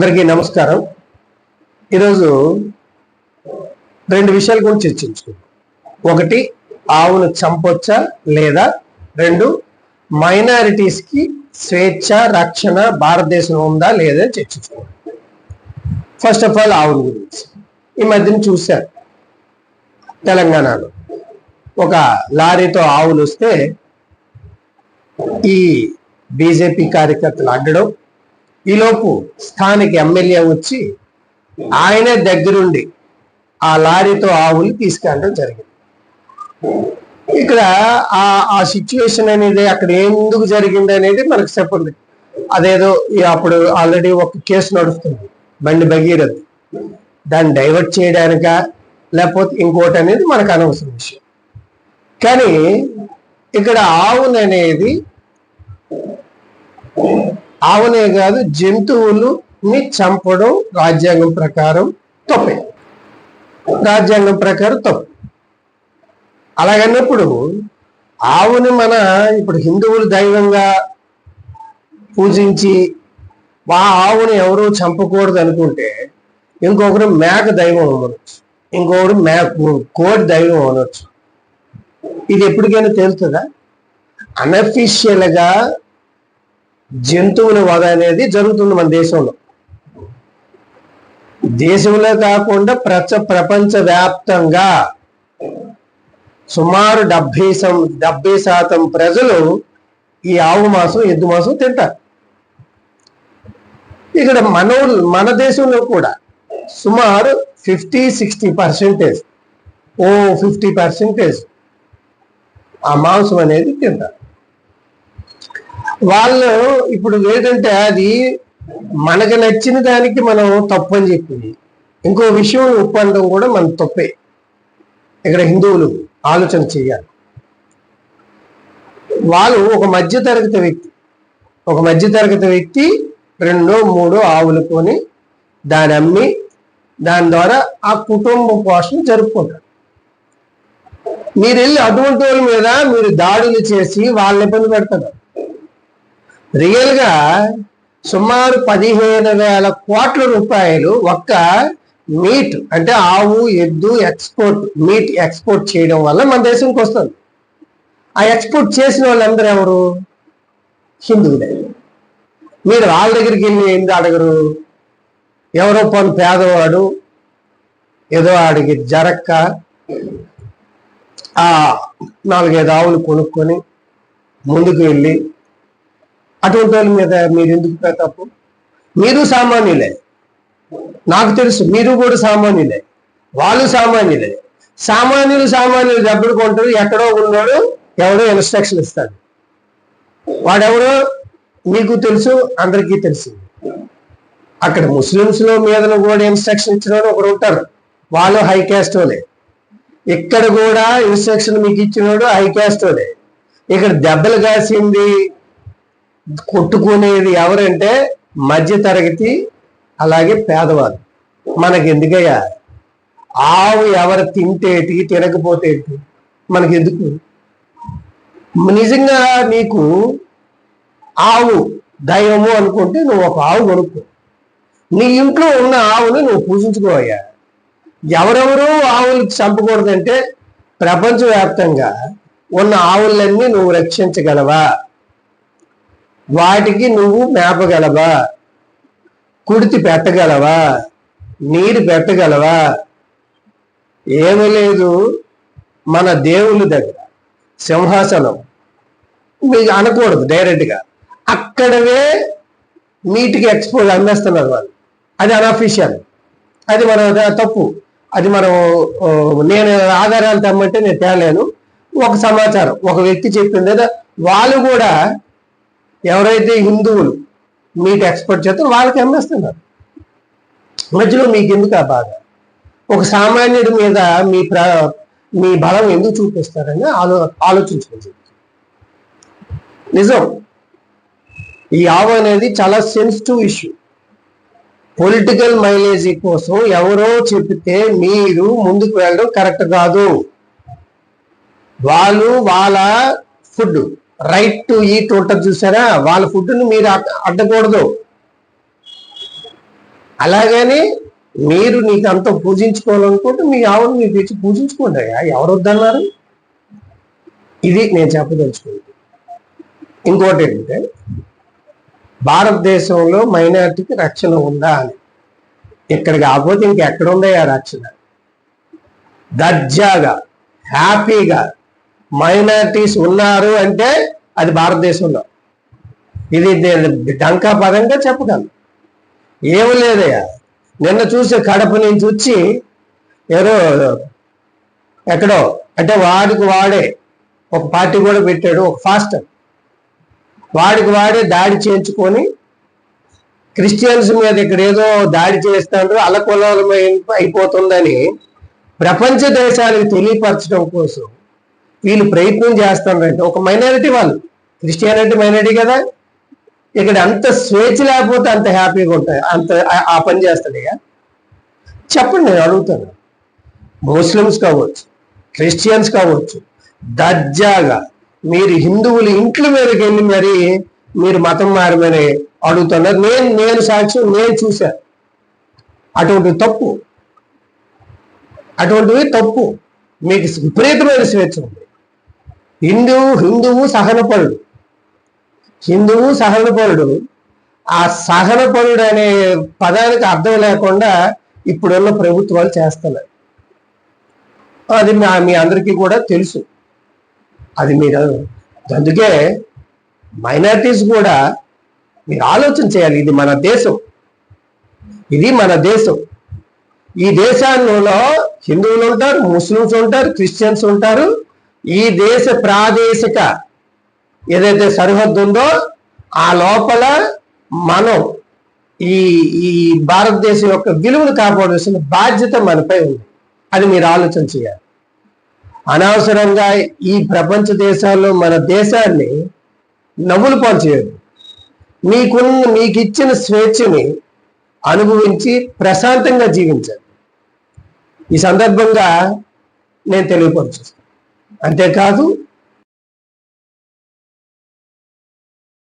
అందరికీ నమస్కారం. ఈరోజు రెండు విషయాల గురించి చర్చించుకుందాం. ఒకటి, ఆవును చంపొచ్చా లేదా, రెండు, మైనారిటీస్కి స్వేచ్ఛ రక్షణ భారతదేశంలో ఉందా లేదా చర్చించుకుందాం. ఫస్ట్ ఆఫ్ ఆల్ ఆవుల గురించి. ఈ మధ్యన చూశారు, తెలంగాణలో ఒక లారీతో ఆవులు వస్తే ఈ బీజేపీ కార్యకర్తలు అడ్డడం, ఈలోపు స్థానిక ఎమ్మెల్యే వచ్చి ఆయనే దగ్గరుండి ఆ లారీతో ఆవులు తీసుకెళ్ళడం జరిగింది. ఇక్కడ ఆ సిచ్యువేషన్ అనేది అక్కడ ఎందుకు జరిగింది అనేది మనకు చెప్పండి. అదేదో అప్పుడు ఆల్రెడీ ఒక కేసు నడుస్తుంది, బండి భగీరథ్, దాన్ని డైవర్ట్ చేయడానిక లేకపోతే ఇంకోటి అనేది మనకు అనవసరం విషయం. కానీ ఇక్కడ ఆవుననేది ఆవునే కాదు, జంతువులని చంపడం రాజ్యాంగం ప్రకారం తప్పే. రాజ్యాంగం ప్రకారం తప్పు. అలాగన్నప్పుడు ఆవుని ఇప్పుడు హిందువులు దైవంగా పూజించి ఆ ఆవుని ఎవరు చంపకూడదు అనుకుంటే ఇంకొకరు మేక దైవం అనవచ్చు, ఇంకొకరు కోడి దైవం అనవచ్చు. ఇది ఎప్పటికైనా తేలుతుందా? అనఫిషియల్ గా జంతువుల వధ అనేది జరుగుతుంది మన దేశంలో. దేశంలో కాకుండా ప్రపంచ వ్యాప్తంగా సుమారు 70% ప్రజలు ఈ ఆవు మాంసం, ఎద్దు మాంసం తింటారు. ఇక్కడ మన దేశంలో కూడా సుమారు 50-60% 50% ఆ మాంసం అనేది తింటారు. వాళ్ళు ఇప్పుడు ఏంటంటే అది మనకు నచ్చిన దానికి మనం తప్పు అని చెప్పింది, ఇంకో విషయం ఒప్పందం కూడా మన తప్పే. ఇక్కడ హిందువులు ఆలోచన చేయాలి. వాళ్ళు ఒక మధ్యతరగతి వ్యక్తి 2-3 ఆవులు కొని దాన్ని అమ్మి దాని ద్వారా ఆ కుటుంబ పోషణ జరుపుకుంటారు. మీరు వెళ్ళి అటువంటి వాళ్ళ మీద మీరు దాడులు చేసి వాళ్ళని ఇబ్బంది పెడతారు. రియల్ గా సుమారు 15,000 కోట్ల రూపాయలు ఒక్క మీట్ అంటే ఆవు ఎద్దు మీట్ ఎక్స్పోర్ట్ చేయడం వల్ల మన దేశంకి వస్తుంది. ఆ ఎక్స్పోర్ట్ చేసిన వాళ్ళందరూ ఎవరు? హిందువులే. మీరు వాళ్ళ దగ్గరికి వెళ్ళి ఎందుకు అడగరు? ఎవరో పని పేదవాడు ఏదో ఆడికి జరక్క ఆ 4-5 ఆవులు కొనుక్కొని ముందుకు వెళ్ళి అటువంటి వాళ్ళ మీద మీరు ఎందుకు తప్పు? మీరు సామాన్యులే, నాకు తెలుసు, మీరు కూడా సామాన్యులే, వాళ్ళు సామాన్యులే. సామాన్యులు డబ్బులు కొంటారు. ఎక్కడో ఉన్నాడు ఎవడో ఇన్స్ట్రక్షన్ ఇస్తాడు. వాడెవడో మీకు తెలుసు, అందరికీ తెలుసు. అక్కడ ముస్లిమ్స్ లో మీద కూడా ఇన్స్ట్రక్షన్ ఇచ్చిన ఒకరు ఉంటారు, వాళ్ళు హై క్యాస్ట్ వాళ్ళే. ఇక్కడ కూడా ఇన్స్ట్రక్షన్ మీకు ఇచ్చినోడు హై క్యాస్ట్ వాళ్ళే. ఇక్కడ దెబ్బలు కాసింది కొట్టుకునేది ఎవరంటే మధ్య తరగతి, అలాగే పేదవాళ్ళు. మనకి ఎందుకయ్యా? ఆవు ఎవరు తింటేటి తినకపోతే మనకి ఎందుకు? నిజంగా నీకు ఆవు దైవము అనుకుంటే నువ్వు ఒక ఆవు కొనుక్కో, నీ ఇంట్లో ఉన్న ఆవుని నువ్వు పూజించుకోవయ్యా. ఎవరెవరూ ఆవులు చంపకూడదంటే ప్రపంచవ్యాప్తంగా ఉన్న ఆవులన్నీ నువ్వు రక్షించగలవా? వాటికి నువ్వు మేపగలవా? కుడితి పెట్టగలవా? నీరు పెట్టగలవా? ఏమీ లేదు. మన దేవుళ్ళ దగ్గర సింహాసనం మీకు అనకూడదు డైరెక్ట్గా, అక్కడవే నీటికి ఎక్స్పోర్ట్ అమ్మేస్తున్నారు వాళ్ళు. అది అనఫిషియల్, అది మన తప్పు. అది నేను ఆధారాలు తెమ్మంటే నేను తేలేను. ఒక సమాచారం ఒక వ్యక్తి చెప్పింది. వాళ్ళు కూడా ఎవరైతే హిందువులు మీట్ ఎక్స్పోర్ట్ చేస్తారో వాళ్ళకి అమ్మేస్తున్నారు. మధ్యలో మీకు ఎందుకు ఆ బాధ? ఒక సామాన్యుడి మీద మీ బలం ఎందుకు చూపిస్తారని ఆలోచించుకోండి. నిజం, ఈ ఆవు అనేది చాలా సెన్సిటివ్ ఇష్యూ. పొలిటికల్ మైలేజీ కోసం ఎవరో చెప్తే మీరు ముందుకు వెళ్ళడం కరెక్ట్ కాదు. వాళ్ళ ఫుడ్ రైట్ టు ఈట్ ఉంటుంది చూసారా, వాళ్ళ ఫుడ్ని మీరు అడ్డకూడదు. అలాగని మీరు నీకు అంత పూజించుకోవాలనుకుంటే మీ ఆవును మీకు తెచ్చి పూజించుకోండి. ఎవరు వద్దన్నారు? ఇది నేను చెప్పదలుచుకుంది. ఇంకోటి ఏంటంటే, భారతదేశంలో మైనారిటీకి రక్షణ ఉందా అని. ఇక్కడ కాకపోతే ఇంకెక్కడ ఉందా ఆ రక్షణ? దర్జాగా హ్యాపీగా మైనారిటీస్ ఉన్నారు అంటే అది భారతదేశంలో. ఇది డంకా పదంగా చెప్పగలను. ఏమి లేదయ్యా. నిన్న చూసే కడప నుంచి వచ్చి ఎవరో ఎక్కడో అంటే వాడికి వాడే ఒక పార్టీ కూడా పెట్టాడు, ఒక ఫాస్టర్. వాడికి వాడే దాడి చేయించుకొని క్రిస్టియన్స్ మీద ఇక్కడ ఏదో దాడి చేస్తాడు, అల్లకొల్లమై అయిపోతుందని ప్రపంచ దేశాలకు తెలియపరచడం కోసం వీళ్ళు ప్రయత్నం చేస్తారంటే, ఒక మైనారిటీ వాళ్ళు, క్రిస్టియానిటీ మైనారిటీ కదా, ఇక్కడ అంత స్వేచ్ఛ లేకపోతే అంత హ్యాపీగా ఉంటాయి, అంత ఆ పని చేస్తాడయ్యా? చెప్పండి, నేను అడుగుతాను. ముస్లిమ్స్ కావచ్చు, క్రిస్టియన్స్ కావచ్చు, దర్జాగా మీరు హిందువుల ఇంట్ల మీదకి వెళ్ళి మరి మీరు మతం మారమని అడుగుతున్నారు. నేను సాక్ష్యం, నేను చూశాను. అటువంటివి తప్పు. మీకు విపరీతమైన స్వేచ్ఛ ఉంది. హిందువు సహనపరుడు. ఆ సహనపరుడు అనే పదానికి అర్థం లేకుండా ఇప్పుడున్న ప్రభుత్వాలు చేస్తున్నారు. అది మీ అందరికీ కూడా తెలుసు. అది మీరు అందుకే మైనారిటీస్ కూడా మీరు ఆలోచన చేయాలి. ఇది మన దేశం. ఈ దేశాల్లో హిందువులు ఉంటారు, ముస్లిమ్స్ ఉంటారు, క్రిస్టియన్స్ ఉంటారు. ఈ దేశ ప్రాదేశిక ఏదైతే సరిహద్దు ఉందో ఆ లోపల మనం ఈ భారతదేశం యొక్క విలువను కాపాడాల్సిన బాధ్యత మనపై ఉంది. అది మీరు ఆలోచన చేయాలి. అనవసరంగా ఈ ప్రపంచ దేశాల్లో మన దేశాన్ని నవ్వులు పాలు చేయదు. మీకు ఇచ్చిన స్వేచ్ఛని అనుభవించి ప్రశాంతంగా జీవించాలి. ఈ సందర్భంగా నేను తెలియపరుచుస్తాను. అంతేకాదు